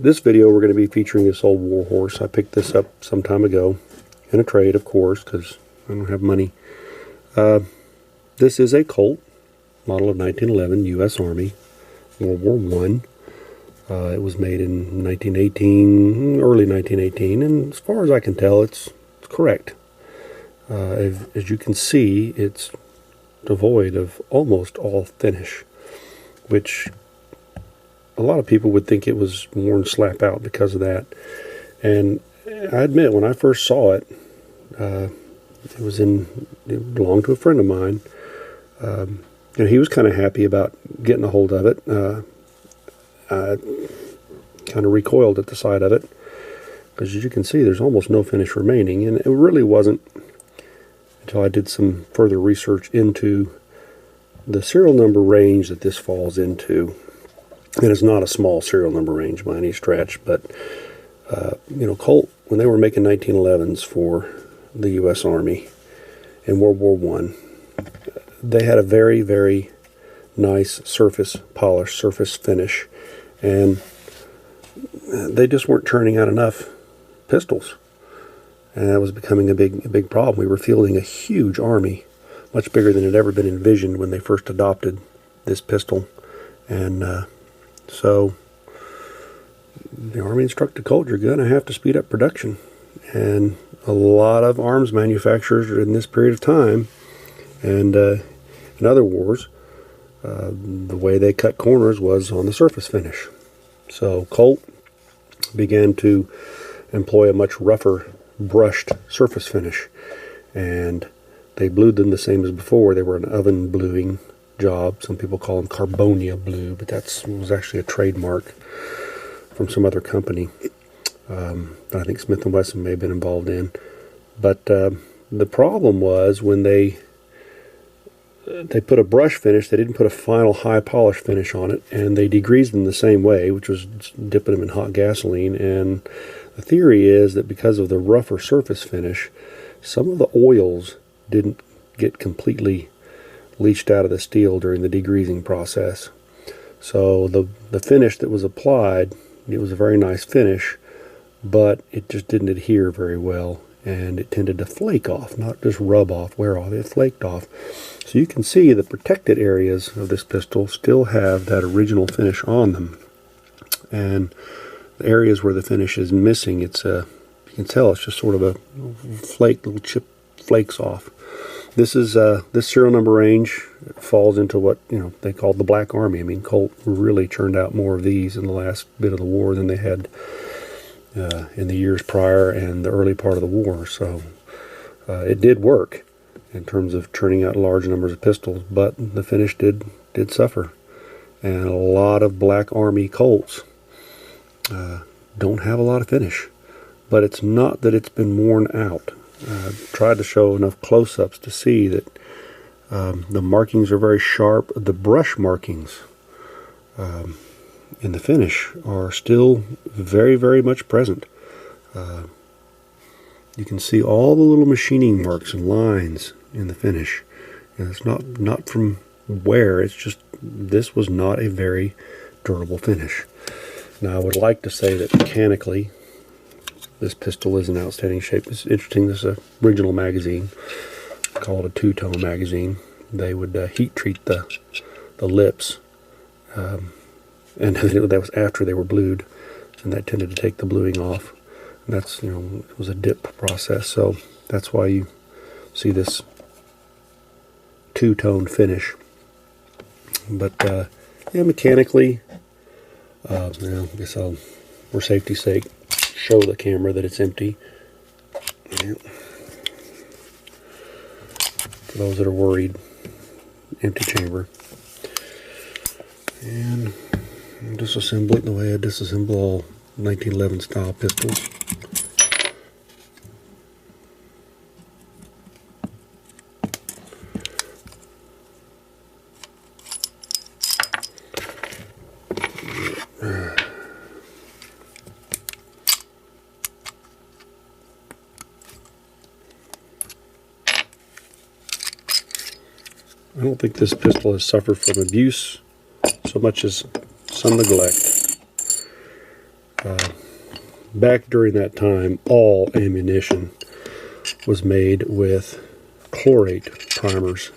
This video we're going to be featuring this old warhorse. I picked this up some time ago in a trade, of course, because I don't have money. This is a Colt, model of 1911, U.S. Army, World War I. It was made in 1918, early 1918, and as far as I can tell, it's correct. As you can see, it's devoid of almost all finish, which a lot of people would think it was worn slap out because of that. And I admit, when I first saw it, it belonged to a friend of mine. And he was kind of happy about getting a hold of it. I kind of recoiled at the sight of it, because as you can see, there's almost no finish remaining. And it really wasn't until I did some further research into the serial number range that this falls into. And it's not a small serial number range by any stretch, but Colt, when they were making 1911s for the U.S. Army in World War I, they had a very, very nice surface polish, surface finish, and they just weren't turning out enough pistols, and that was becoming a big problem. We were fielding a huge army, much bigger than had ever been envisioned when they first adopted this pistol, and so the Army instructed Colt, you're going to have to speed up production. And a lot of arms manufacturers in this period of time, and in other wars, the way they cut corners was on the surface finish. So Colt began to employ a much rougher brushed surface finish, and they blued them the same as before. They were an oven bluing job. Some people call them Carbonia blue, but that was actually a trademark from some other company that I think Smith & Wesson may have been involved in. But the problem was when they put a brush finish, they didn't put a final high polish finish on it, and they degreased them the same way, which was dipping them in hot gasoline. And the theory is that because of the rougher surface finish, some of the oils didn't get completely leached out of the steel during the degreasing process. So the finish that was applied, it was a very nice finish, but it just didn't adhere very well, and it tended to flake off, not just rub off, wear off. It flaked off. So you can see the protected areas of this pistol still have that original finish on them, and the areas where the finish is missing, you can tell it's just sort of a flake, little chip flakes off. This serial number range falls into what they called the Black Army. I mean, Colt really churned out more of these in the last bit of the war than they had in the years prior and the early part of the war. So it did work in terms of churning out large numbers of pistols, but the finish did suffer. And a lot of Black Army Colts don't have a lot of finish, but it's not that it's been worn out. Tried to show enough close-ups to see that the markings are very sharp. The brush markings in the finish are still very, very much present. You can see all the little machining marks and lines in the finish. And it's not from wear, it's just this was not a very durable finish. Now I would like to say that mechanically this pistol is in outstanding shape. It's interesting, this is an original magazine. I call it a two-tone magazine. They would heat treat the lips, and that was after they were blued, and that tended to take the bluing off. And that's, it was a dip process, so that's why you see this two-tone finish. But yeah, mechanically, I guess I'll, for safety's sake, show the camera that it's empty. Yeah. for those that are worried. Empty chamber. And I'll disassemble it the way I disassemble all 1911 style pistols. I don't think this pistol has suffered from abuse so much as some neglect. Back during that time, all ammunition was made with chlorate primers.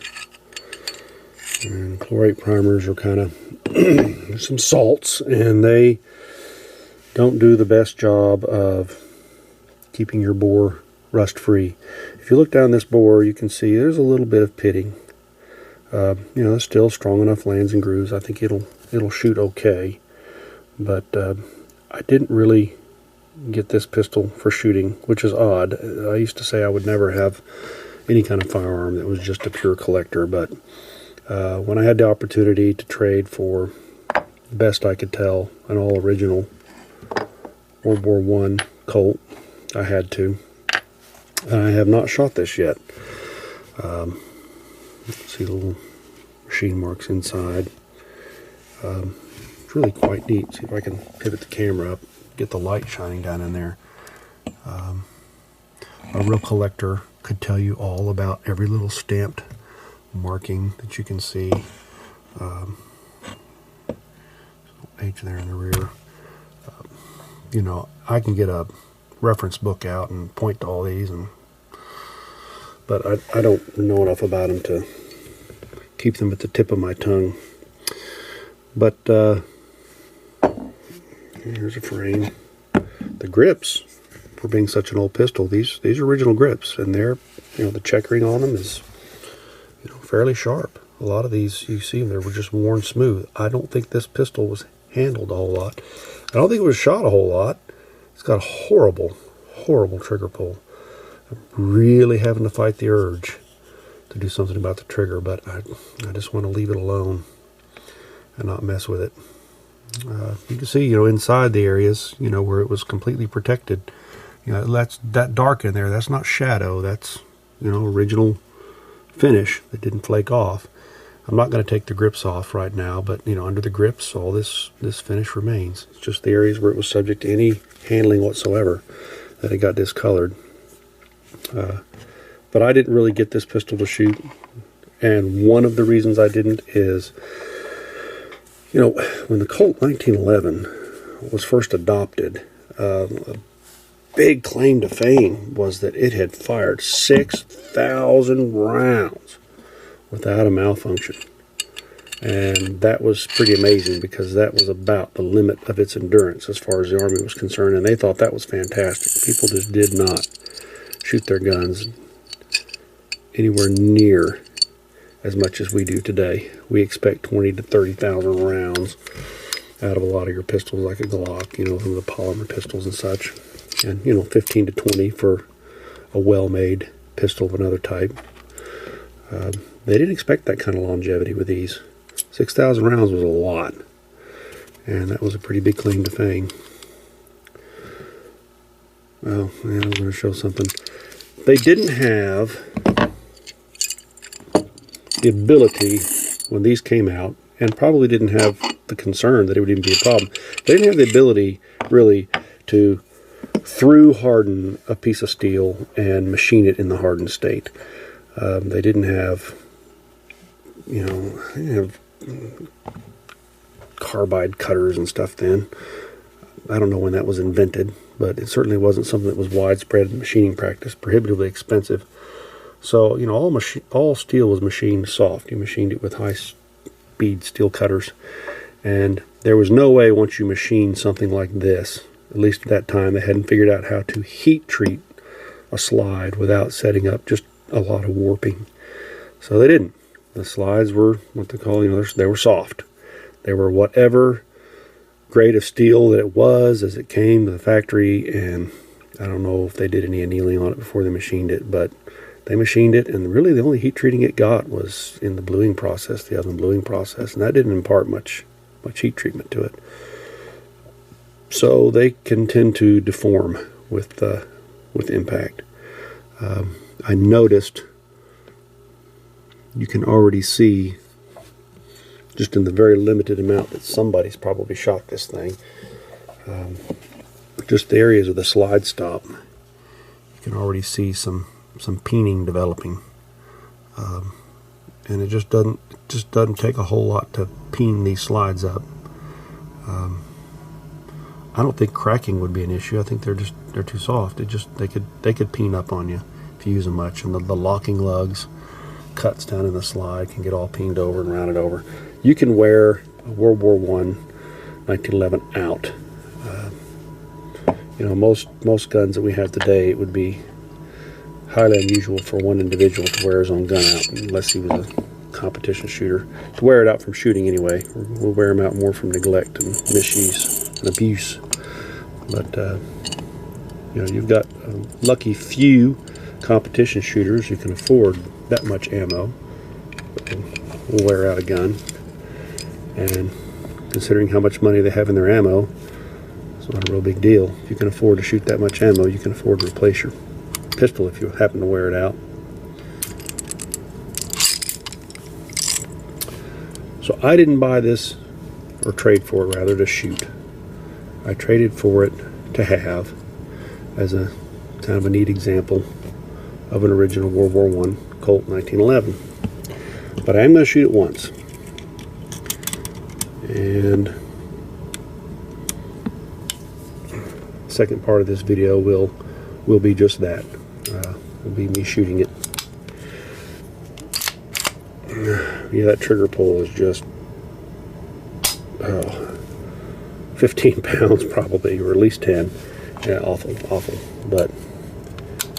And chlorate primers are kind of some salts, and they don't do the best job of keeping your bore rust free. If you look down this bore, you can see there's a little bit of pitting. You know, it's still strong enough lands and grooves. I think it'll shoot okay, but I didn't really get this pistol for shooting, which is odd. I used to say I would never have any kind of firearm that was just a pure collector, but when I had the opportunity to trade for the best I could tell an all original World War I Colt, I had to. I have not shot this yet. See the little machine marks inside. It's really quite neat. See if I can pivot the camera up, get the light shining down in there. A real collector could tell you all about every little stamped marking that you can see. H there in the rear. You know, I can get a reference book out and point to all these, but I don't know enough about them to keep them at the tip of my tongue. But here's a frame. The grips, for being such an old pistol, these are original grips, and they're, you know, the checkering on them is, you know, fairly sharp. A lot of these, you see, they were just worn smooth. I don't think this pistol was handled a whole lot. I don't think it was shot a whole lot. It's got a horrible, horrible trigger pull. I'm really having to fight the urge to do something about the trigger, but I just want to leave it alone and not mess with it. You can see, you know, inside the areas, you know, where it was completely protected. You know, that's that dark in there. That's not shadow. That's, you know, original finish that didn't flake off. I'm not going to take the grips off right now, but, you know, under the grips, all this finish remains. It's just the areas where it was subject to any handling whatsoever that it got discolored. But I didn't really get this pistol to shoot, and one of the reasons I didn't is, you know, when the Colt 1911 was first adopted, a big claim to fame was that it had fired 6,000 rounds without a malfunction. And that was pretty amazing, because that was about the limit of its endurance as far as the Army was concerned, and they thought that was fantastic. People just did not shoot their guns anywhere near as much as we do today. We expect 20 to 30,000 rounds out of a lot of your pistols, like a Glock, you know, some of the polymer pistols and such. And, you know, 15 to 20 for a well-made pistol of another type. They didn't expect that kind of longevity with these. 6,000 rounds was a lot, and that was a pretty big claim to fame. Well, man, I'm going to show something. They didn't have the ability when these came out, and probably didn't have the concern that it would even be a problem. They didn't have the ability, really, to through harden a piece of steel and machine it in the hardened state. They didn't have, you know, they didn't have carbide cutters and stuff then. I don't know when that was invented, but it certainly wasn't something that was widespread in machining practice, prohibitively expensive. So, you know, all steel was machined soft. You machined it with high-speed steel cutters. And there was no way, once you machined something like this, at least at that time, they hadn't figured out how to heat treat a slide without setting up just a lot of warping. So they didn't. The slides were what they call, you know, they were soft. They were whatever grade of steel that it was as it came to the factory, and I don't know if they did any annealing on it before they machined it, but They machined it, and really the only heat treating it got was in the bluing process, the oven bluing process, and that didn't impart much heat treatment to it. So they can tend to deform with impact. I noticed you can already see, just in the very limited amount that somebody's probably shot this thing, just the areas of the slide stop, you can already see some peening developing, and it just doesn't take a whole lot to peen these slides up. I don't think cracking would be an issue. I think they're too soft. They could peen up on you if you use them much, and the locking lugs, cuts down in the slide, can get all peened over and rounded over. You can wear a World War I 1911 out. Most guns that we have today, it would be highly unusual for one individual to wear his own gun out, unless he was a competition shooter. To wear it out from shooting anyway. We'll wear them out more from neglect and misuse and abuse. But you've got a lucky few competition shooters who can afford that much ammo. Will wear out a gun, and considering how much money they have in their ammo, it's not a real big deal. If you can afford to shoot that much ammo, you can afford to replace your pistol if you happen to wear it out. So I didn't buy this, or trade for it rather, to shoot. I traded for it to have as a kind of a neat example of an original World War I Colt 1911. But I am going to shoot it once. And the second part of this video will be just that. Will be me shooting it. Yeah, that trigger pull is just 15 pounds probably, or at least 10. Yeah, awful. But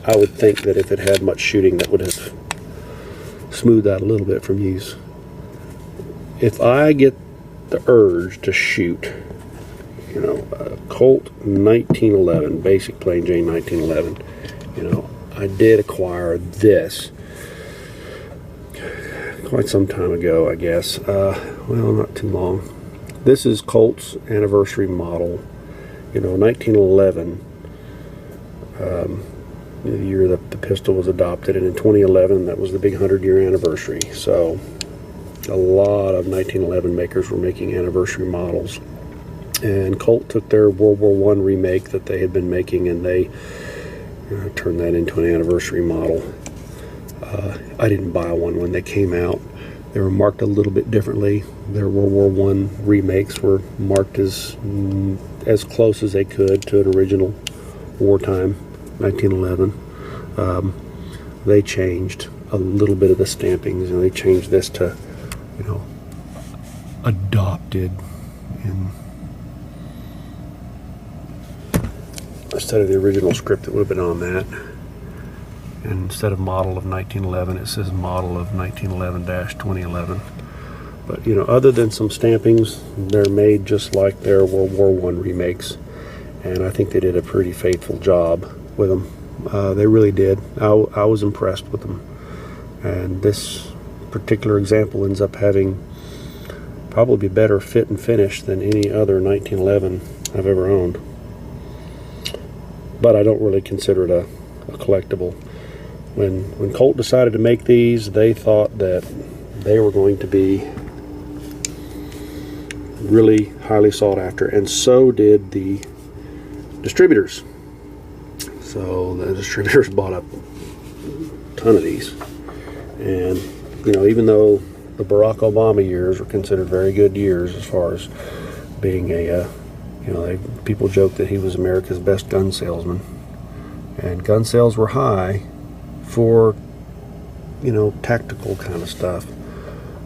I would think that if it had much shooting, that would have smoothed out a little bit from use. If I get the urge to shoot, a Colt 1911, basic plain Jane 1911, I did acquire this quite some time ago, I guess. Well, not too long. This is Colt's anniversary model. 1911, the year that the pistol was adopted, and in 2011, that was the big 100-year anniversary. So a lot of 1911 makers were making anniversary models. And Colt took their World War I remake that they had been making, and they turned that into an anniversary model. I didn't buy one when they came out. They were marked a little bit differently. Their World War I remakes were marked as close as they could to an original wartime 1911. They changed a little bit of the stampings, and they changed this to, adopted, and instead of the original script that would have been on that. And instead of model of 1911, it says model of 1911-2011. But, other than some stampings, they're made just like their World War I remakes. And I think they did a pretty faithful job with them. They really did. I was impressed with them. And this particular example ends up having probably better fit and finish than any other 1911 I've ever owned. But I don't really consider it a collectible. When Colt decided to make these, they thought that they were going to be really highly sought after, and so did the distributors. So the distributors bought up a ton of these. And, even though the Barack Obama years were considered very good years as far as being people joke that he was America's best gun salesman. And gun sales were high for, tactical kind of stuff.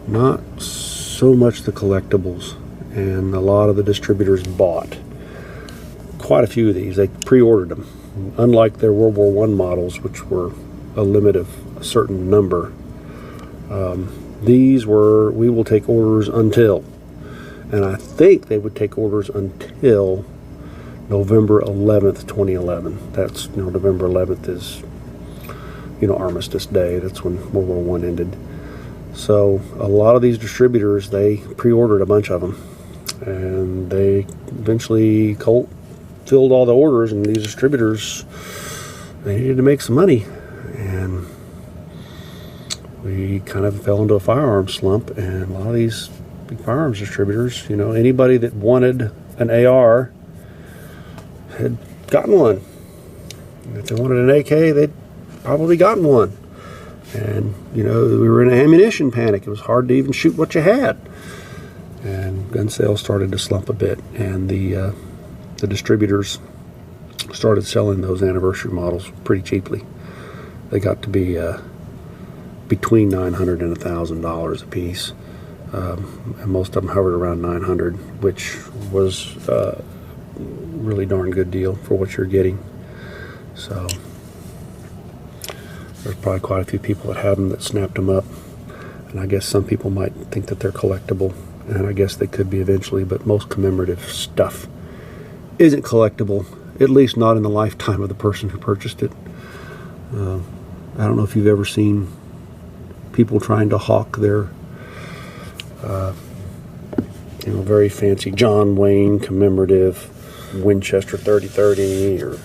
Not so much the collectibles. And a lot of the distributors bought quite a few of these. They pre-ordered them. Unlike their World War I models, which were a limit of a certain number, these were, we will take orders until. And I think they would take orders until November 11th, 2011. That's, November 11th is Armistice Day. That's when World War I ended. So a lot of these distributors, they pre-ordered a bunch of them, and they eventually Colt filled all the orders, and these distributors, they needed to make some money, and we kind of fell into a firearms slump. And a lot of these big firearms distributors, anybody that wanted an AR had gotten one. And if they wanted an AK, they'd probably gotten one. And we were in an ammunition panic. It was hard to even shoot what you had, and gun sales started to slump a bit, and the distributors started selling those anniversary models pretty cheaply. They got to be between $900 and $1,000 a piece, and most of them hovered around $900, which was a really darn good deal for what you're getting. So there's probably quite a few people that have them that snapped them up, and I guess some people might think that they're collectible, and I guess they could be eventually, but most commemorative stuff isn't collectible, at least not in the lifetime of the person who purchased it. I don't know if you've ever seen people trying to hawk their very fancy John Wayne commemorative Winchester 3030, or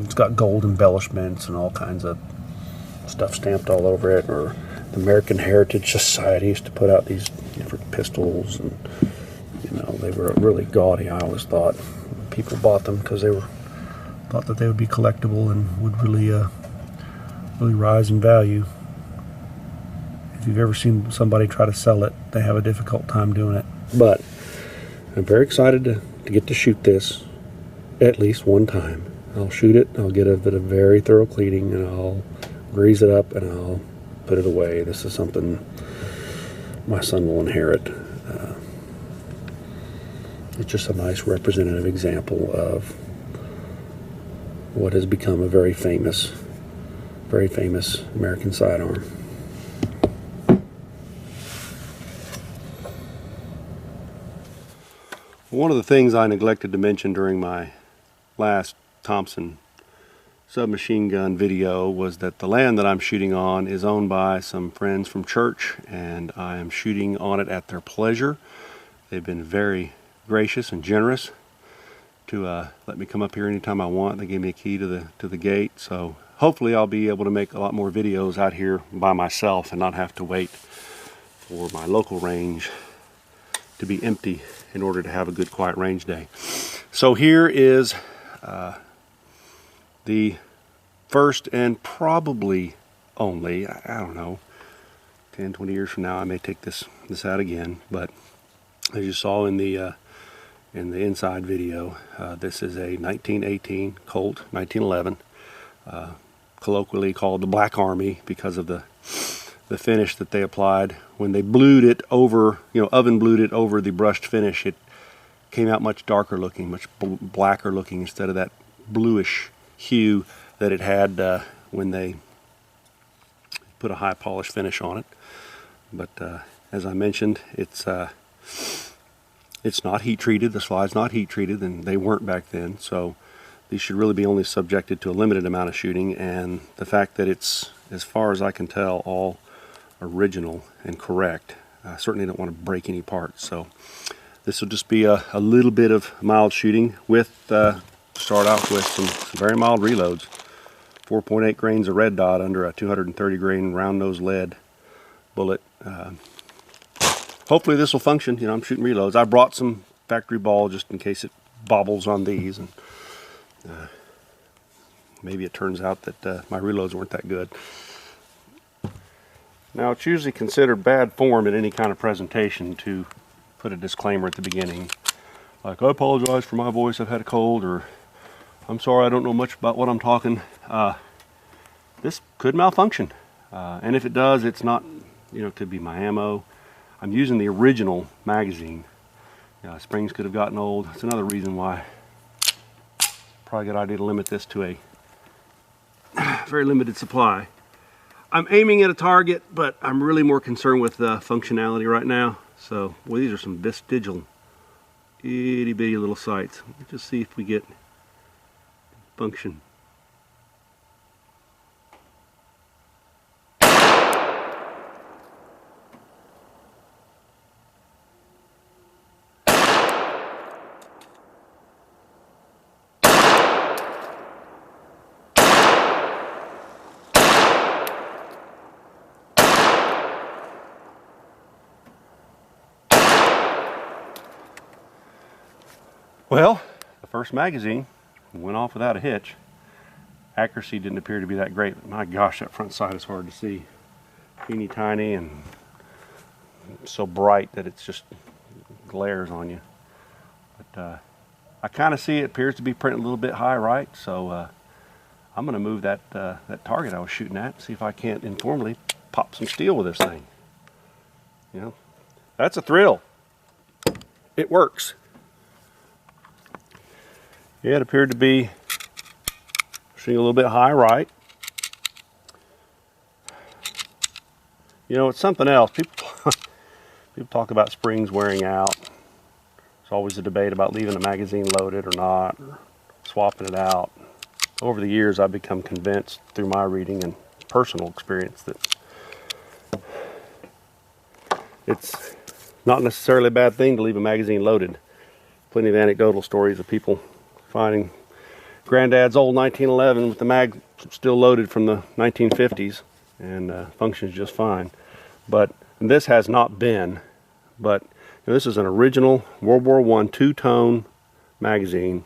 it's got gold embellishments and all kinds of stuff stamped all over it. Or the American Heritage Society used to put out these different pistols, and they were really gaudy. I always thought people bought them because they thought that they would be collectible and would really rise in value. If you've ever seen somebody try to sell it, they have a difficult time doing it. But I'm very excited to get to shoot this at least one time. I'll shoot it, I'll get a bit of very thorough cleaning, and I'll grease it up, and I'll put it away. This is something my son will inherit. It's just a nice representative example of what has become a very famous American sidearm. One of the things I neglected to mention during my last Thompson submachine gun video was that the land that I'm shooting on is owned by some friends from church, and I am shooting on it at their pleasure. They've been very gracious and generous to let me come up here anytime I want. They gave me a key to the gate, so hopefully I'll be able to make a lot more videos out here by myself and not have to wait for my local range to be empty in order to have a good quiet range day. So here is the first and probably only, I don't know, 10, 20 years from now I may take this out again, but as you saw in the inside video, this is a 1918 Colt 1911, colloquially called the Black Army because of the finish that they applied. When they blued it over, oven blued it over the brushed finish, it came out much darker looking, much blacker looking, instead of that bluish hue that it had when they put a high polish finish on it. But as I mentioned, it's not heat treated. The slide's not heat treated, and they weren't back then, so these should really be only subjected to a limited amount of shooting. And the fact that it's, as far as I can tell, all original and correct, I certainly don't want to break any parts. So this will just be a little bit of mild shooting with start out with some very mild reloads. 4.8 grains of red dot under a 230 grain round nose lead bullet. Hopefully this will function. I'm shooting reloads. I brought some factory ball just in case it bobbles on these, and maybe it turns out that my reloads weren't that good. Now, it's usually considered bad form in any kind of presentation to put a disclaimer at the beginning, like, I apologize for my voice, I've had a cold, or I'm sorry, I don't know much about what I'm talking. This could malfunction, and if it does, it's not, it could be my ammo. I'm using the original magazine. Springs could have gotten old. That's another reason why probably a good idea to limit this to a very limited supply. I'm aiming at a target, but I'm really more concerned with functionality right now. So, well, these are some vestigial itty bitty little sights. Let's just see if we get function. Well, the first magazine went off without a hitch. Accuracy didn't appear to be that great, but my gosh, that front sight is hard to see. Teeny tiny and so bright that it's just glares on you. But I kind of see it appears to be printing a little bit high right, so I'm going to move that that target I was shooting at, see if I can't informally pop some steel with this thing. You know, that's a thrill. It works. Yeah, it appeared to be shooting a little bit high right. You know, it's something else. People talk about springs wearing out. There's always a debate about leaving the magazine loaded or not, or swapping it out. Over the years, I've become convinced through my reading and personal experience that it's not necessarily a bad thing to leave a magazine loaded. Plenty of anecdotal stories of people finding Granddad's old 1911 with the mag still loaded from the 1950s and functions just fine. But this has not been. But you know, this is an original World War I two-tone magazine.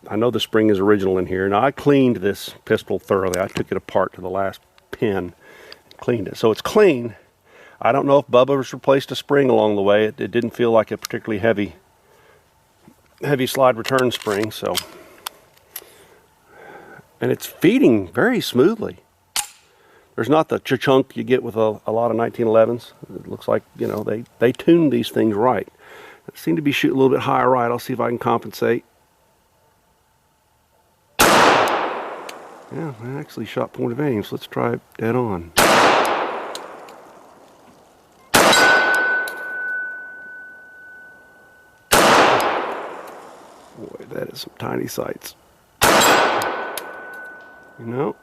I know the spring is original in here. Now I cleaned this pistol thoroughly. I took it apart to the last pin and cleaned it. So it's clean. I don't know if Bubba's replaced a spring along the way. It didn't feel like a particularly heavy slide return spring, so, and it's feeding very smoothly. There's not the chunk you get with a lot of 1911s. It looks like, you know, they tuned these things right. It seemed to be shooting a little bit higher right. I'll see if I can compensate. Yeah, I actually shot point of aim, so let's try it dead on. Boy, that is some tiny sights. You know?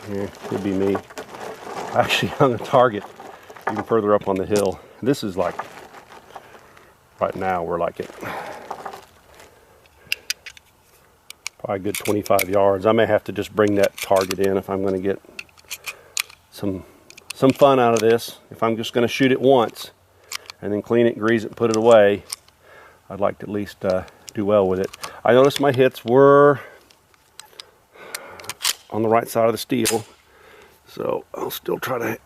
Yeah, could be me. I actually hung a target even further up on the hill. This is like, right now we're like at probably a good 25 yards. I may have to just bring that target in if I'm going to get some fun out of this. If I'm just going to shoot it once and then clean it, grease it, and put it away, I'd like to at least do well with it. I noticed my hits were on the right side of the steel, so I'll still try to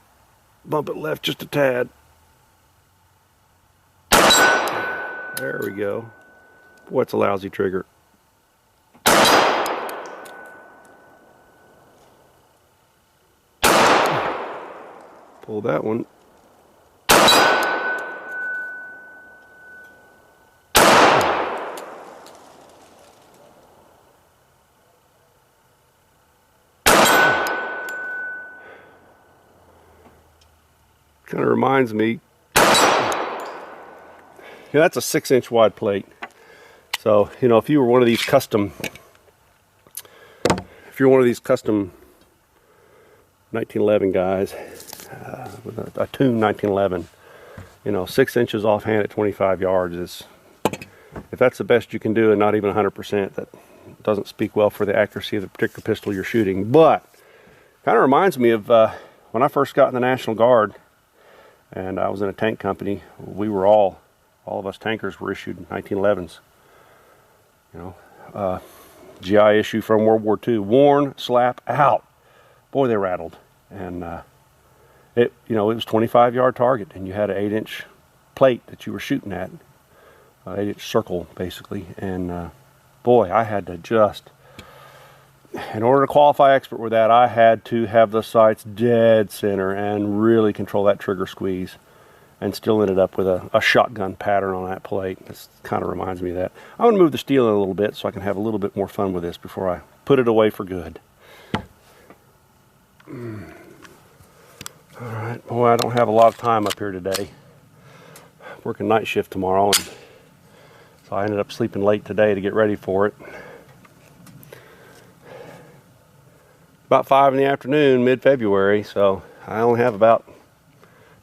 bump it left just a tad. There we go. Boy, it's a lousy trigger. Pull that one. Kind of reminds me, yeah, that's a 6-inch wide plate. So, you know, if you're one of these custom 1911 guys with a tuned 1911, you know, 6 inches offhand at 25 yards is, if that's the best you can do and not even 100%, that doesn't speak well for the accuracy of the particular pistol you're shooting. But kind of reminds me of when I first got in the National Guard and I was in a tank company. We were all of us tankers were issued 1911s. You know, GI issue from World War II, worn, slap out. Boy, they rattled. And it was 25-yard target, and you had an 8-inch plate that you were shooting at, an 8-inch circle basically. And boy, I had to just, in order to qualify expert with that, I had to have the sights dead center and really control that trigger squeeze, and still ended up with a shotgun pattern on that plate. This kind of reminds me of that. I'm going to move the steel in a little bit so I can have a little bit more fun with this before I put it away for good. All right. But boy, I don't have a lot of time up here today. Working night shift tomorrow, and so I ended up sleeping late today to get ready for it. About 5 in the afternoon, mid-February, so I only have about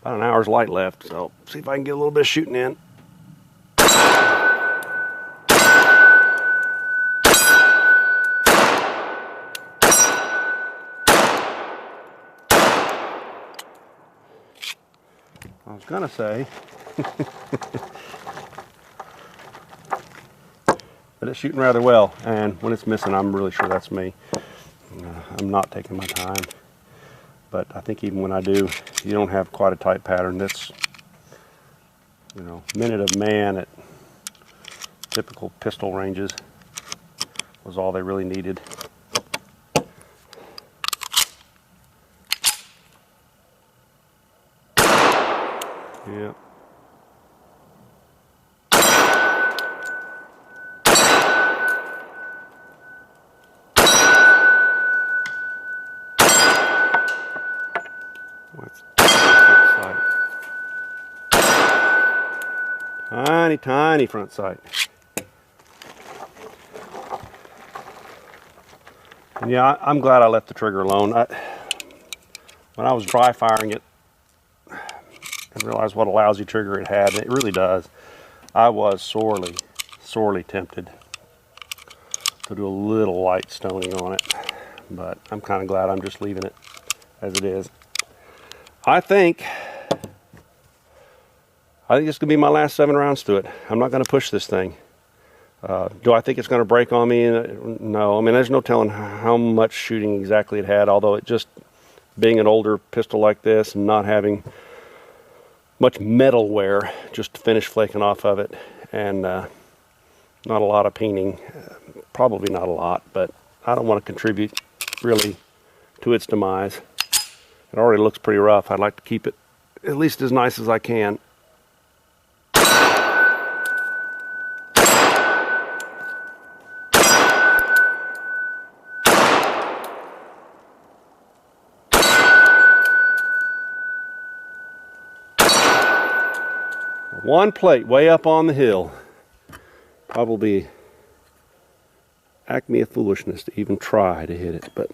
an hour's light left. So see if I can get a little bit of shooting in. I was gonna say, but it's shooting rather well, and when it's missing, I'm really sure that's me. I'm not taking my time, but I think even when I do, you don't have quite a tight pattern. That's, you know, minute of man at typical pistol ranges was all they really needed. Yeah. What's front sight? Tiny front sight. And yeah, I'm glad I left the trigger alone. When I was dry firing it, and realized what a lousy trigger it had, and it really does, I was sorely tempted to do a little light stoning on it, but I'm kind of glad I'm just leaving it as it is. I think it's gonna be my last 7 rounds to it. I'm not gonna push this thing. Do I think it's gonna break on me? No. I mean, there's no telling how much shooting exactly it had, although it just, being an older pistol like this and not having much metal wear, just finish flaking off of it, and not a lot of peening. Probably not a lot, but I don't want to contribute really to its demise. It already looks pretty rough. I'd like to keep it at least as nice as I can. One plate way up on the hill. Probably acme of foolishness to even try to hit it, but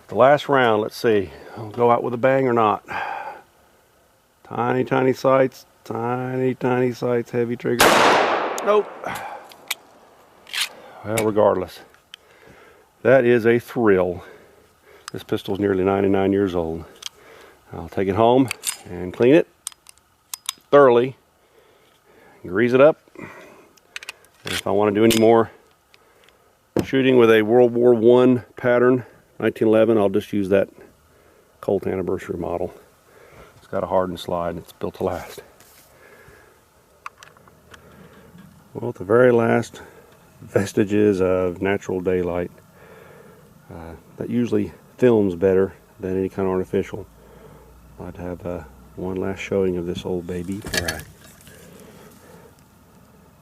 the last round, let's see, I'll go out with a bang or not. Tiny sights, tiny sights, heavy trigger. Nope. Well, regardless, that is a thrill. This pistol's nearly 99 years old. I'll take it home and clean it thoroughly, grease it up, and if I want to do any more shooting with a World War I pattern, 1911, I'll just use that Colt anniversary model. It's got a hardened slide and it's built to last. Well, the very last vestiges of natural daylight. That usually films better than any kind of artificial. I'd have one last showing of this old baby before I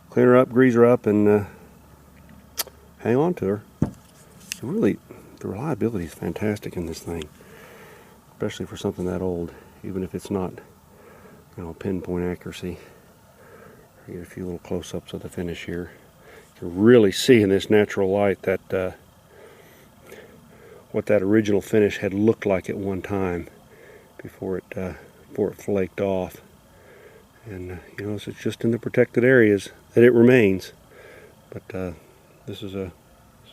clean her up, grease her up, and hang on to her. So really, the reliability is fantastic in this thing, especially for something that old, even if it's not, you know, pinpoint accuracy. I get a few little close-ups of the finish here. You can really see in this natural light that what that original finish had looked like at one time before it flaked off. And you know, so it's just in the protected areas that it remains. But this is a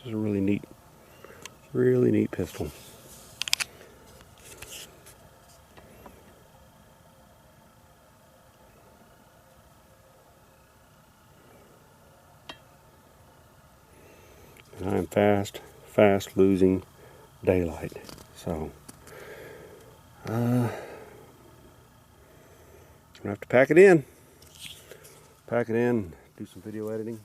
really neat pistol. And I am fast losing daylight. So I'm gonna have to pack it in, do some video editing.